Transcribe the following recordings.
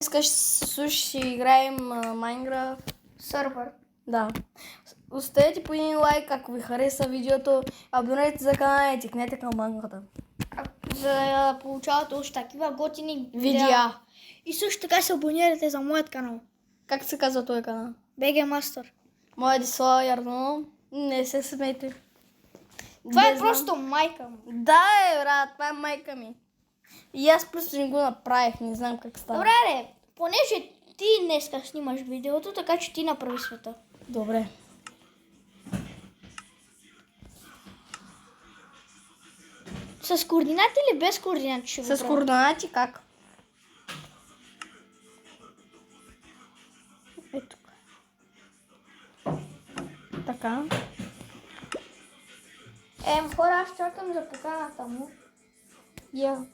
Искаш слушай, ще играем Майнкрафт. Сървър. Да. Оставете по един лайк, ако ви хареса видеото. Абонирайте за канала и тикнете камбанката. За да получавате още такива готини Видеа. И също така се абонирате за моят канал. Как се казва този канал? BG Master. Моя Дислава Ярно. Не се смейте. Това Не е знам. просто майка му. Да, брат, това е майка ми. И аз просто не го направих, не знам как става. Добре, де, понеже ти днеска снимаш видеото, така че ти направи света. Добре. С координати или без координати ще го С правя? координати как? Ето. Така. Хора, аз чакам за поканата му. Я.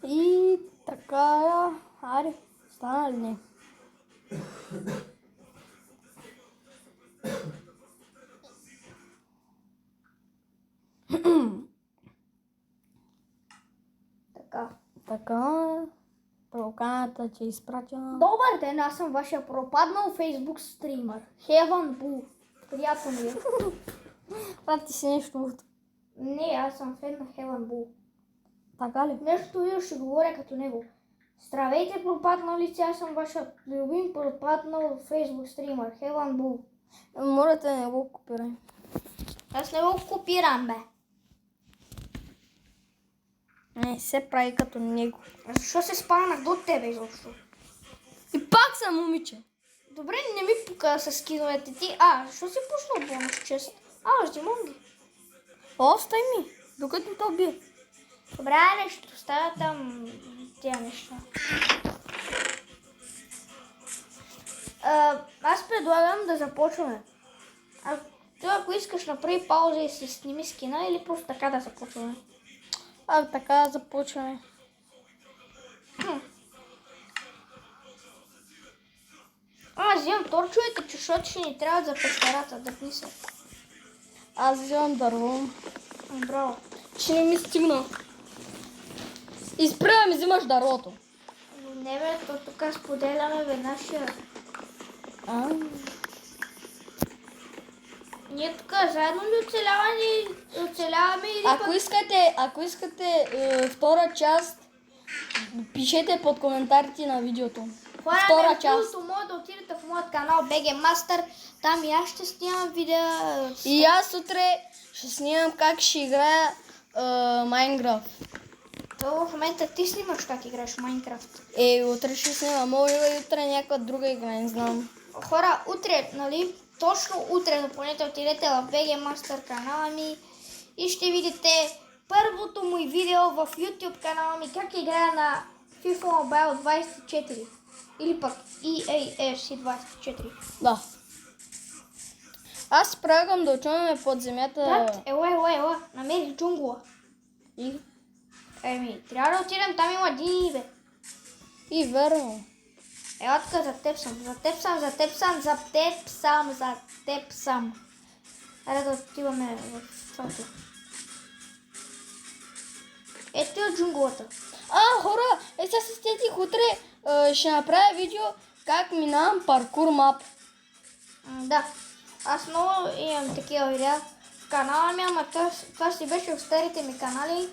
И така, аре, стана ли не? Така. Така, поканата че изпратила. Добър ден, аз съм вашия пропаднал фейсбук стример. Heaven Bull. Приятно ми е. Прати си нещо от... Не, аз съм фен на Heaven Bull. Така ли? Нещо видео ще говоря като него. Здравейте, пропадналици, аз съм вашия любим пропаднал фейсбук стример, Heaven Bull. Моля те, не го копирай. Аз не го копирам, бе. Не се прави като него. А защо се спанах до тебе изобщо? И пак съм момиче. Добре, не ми пука с скиновете ти. Защо си пуснал бонус чест? Взимам ги. Остай ми, докато то бие. Добре, нещо става там тия неща. Аз предлагам да започваме. Ако искаш, направи пауза и си сними скина или просто така да започваме. Така започваме. Взимам торчовете, защото ще ни трябва за пещерата, да писа. Аз взимам дърво. Браво. Ще не ми стигна. Изпрема ми взимаш дървото. Не бе, то тук споделяме веднъж. Ние тук заедно ли оцеляваме или Ако искате втора част, пишете под коментарите на видеото. хора, Втора част. може да отидете в моят канал BG Master. Там и аз ще снимам видео. И аз утре ще снимам как ще играя Майнкрафт. То в момента ти снимаш как играеш в Майнкрафт. Утре ще снимам. Може и утре някаква друга игра, не знам. Хора, утре, нали? Точно утре допълнете отидете в BG Master канала ми и ще видите първото му видео в YouTube канала ми как играя на FIFA Mobile 24 или пък EAFC 24. Да. Аз предлагам да отиваме под земята. Брат, ела, намерих джунгла. И Трябва да отидем, там има дини, бе. И верно. Ела тук, за теб съм. Айде да отиваме в това. Ето е джунглата. Хора, сега се сетих, утре ще направя видео как минавам паркур мап. Да, аз много имам такива видеа в канала ми, ама това си беше в старите ми канали.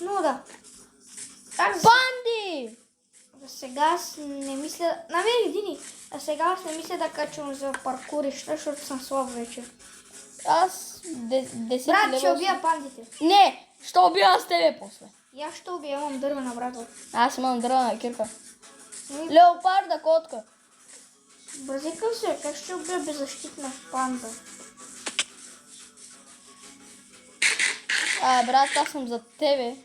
Но да. Банди! За сега аз не мисля... Намерих дини. А сега аз не мисля да качвам за паркурища, защото съм слаб вече. Аз 10 Брат, ще убия пандите. Не, ще убия аз тебе после. И аз ще убия, имам дървена брата. Аз имам дървена кирка. Леопарда котка. Бързикам се, как ще убия беззащитна панда? Брат, аз съм за тебе.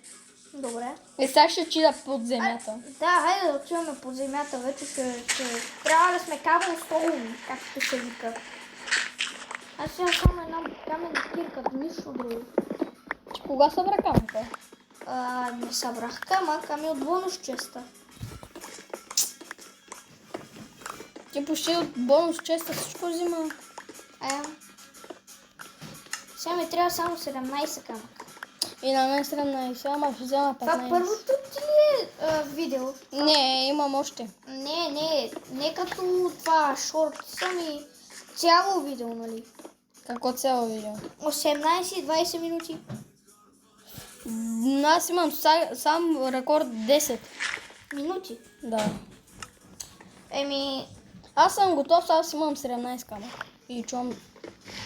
Добре. И сега ще чида под земята. Да, хайде да отиваме под земята, вече трябва да сме кабелстоун, както се вика. Аз имам само една каменна кирка, нищо друго. Кога събра камъка? Не събрах камък, ами от бонус честа. Ти почти от бонус честа всичко взима. Сега ми трябва само 17 камъка. И на мен 17, ама ще взема Това 15. първото ти ли е видео? Не, имам още. Не като това шорт, сами цяло видео, нали? Какво цяло видео? 18-20 минути. Аз имам сам рекорд 10. Минути. Да. Еми, Аз съм готов, аз имам 17 камера. И чувам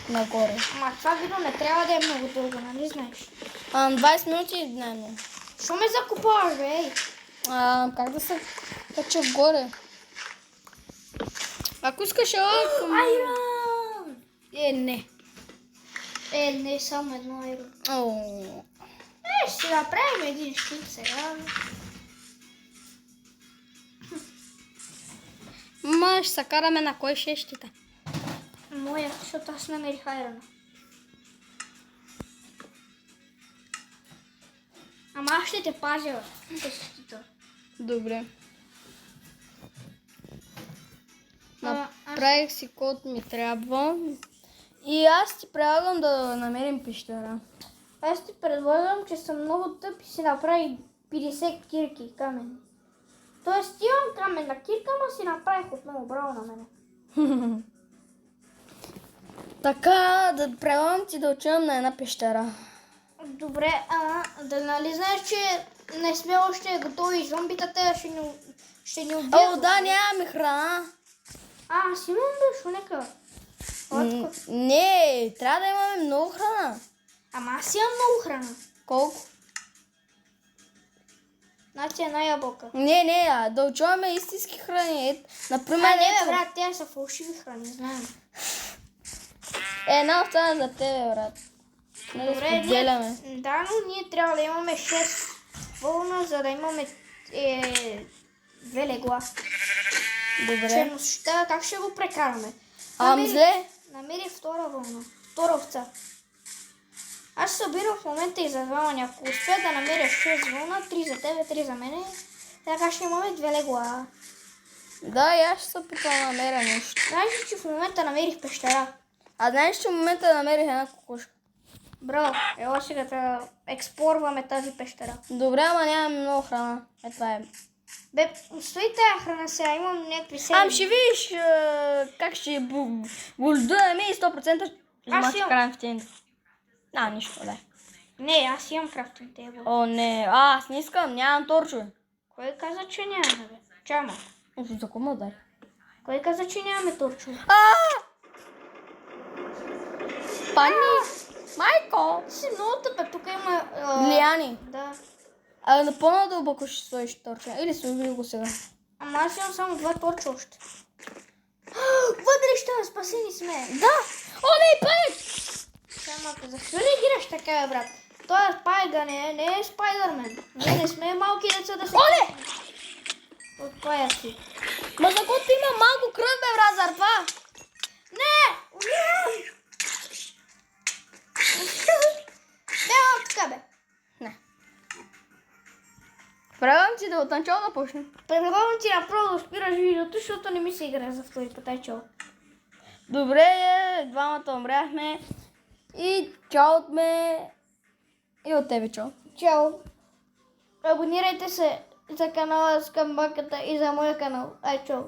нагоре. ама това видео не трябва да е много дълго, нали знаеш? 20 минути дневно. Що ме закупаваш, бе, ей? Как да се кача горе? Ако искаш към... Айрон! Не. Не, само едно айрон. О, Ще си направим един щит сега. ще се караме на кой ще щита. Моя, защото аз намерих айрона. Ама аз ще те пазя с щита. Добре. Ама Направих си код ми трябва. И аз ти предлагам да намерим пещера. Аз ти предлагам, че съм много тъп и си направи 50 кирки камени. Тоест имам каменна кирка, ама си направих отново. Браво на мене. Така, да предлагам ти да отивам на една пещера. Добре, да нали знаеш, че не сме още готови зомбитата, ще ни убият. О, да, нямаме храна. Аз имам нещо, нека. Не, трябва да имаме много храна. Ама аз имам много храна. Колко? Значи една ябълка. Не, да отиваме истински храни. Например, Не, бе, ето, брат, те са фалшиви храни, знаем. една остана за тебе, брат. Нали споделяме. Да, но ние трябва да имаме 6 вълна, за да имаме 2 легла. Добре. Че нощта, как ще го прекараме? Зле. Намери втора вълна, втора овца. Аз се събирам в момента и за двама. Ако успея да намеря 6 вълна, 3 за тебе, 3 за мене, така ще имаме 2 легла. Да, и аз ще се опитвам да намеря нещо. Знаеш ли, че в момента намерих пещера? Знаеш, че в момента намерих една кокошка. Браво, ела сега да експлорваме тази пещера. Добре, ама нямаме много храна. Това е. Бе, стои тая храна сега, имам някакви серии. Ще видиш как ще бульдуваме и 100% ще Аз имаш имам. крафтинг. Нищо, да. Не, аз имам крафтинг тейбъл. О, не, аз не искам, нямам торчове. Кой каза, че нямаме, бе? Чама. За кому удари? Кой каза, че нямаме торчове? Пани! Майко! Си много тъпе, тук има... Лияни. Да. На по-надълбоко ще сложиш торча. Или сложи го сега. Ама аз имам само 2 торча още. Вътре ще спасени сме. Да! О, не, пек! Само защо реагираш така, бе, брат? Той е Спайга, не е Спайдърмен. Ние не сме малки деца да се... Оле! От пая си. Ма за който има малко кръв, бе, брат, за това. Не! Умирам! Бе, така, бе. Не. Предлагам ти да отначало да почнем. Предлагам ти направо да спираш видеото, защото не ми се играе за втори път, ай чао. Добре, двамата умряхме. И чао от ме. И от тебе чао. Чао! Абонирайте се за канала с камбаката и за моя канал. Ай чао!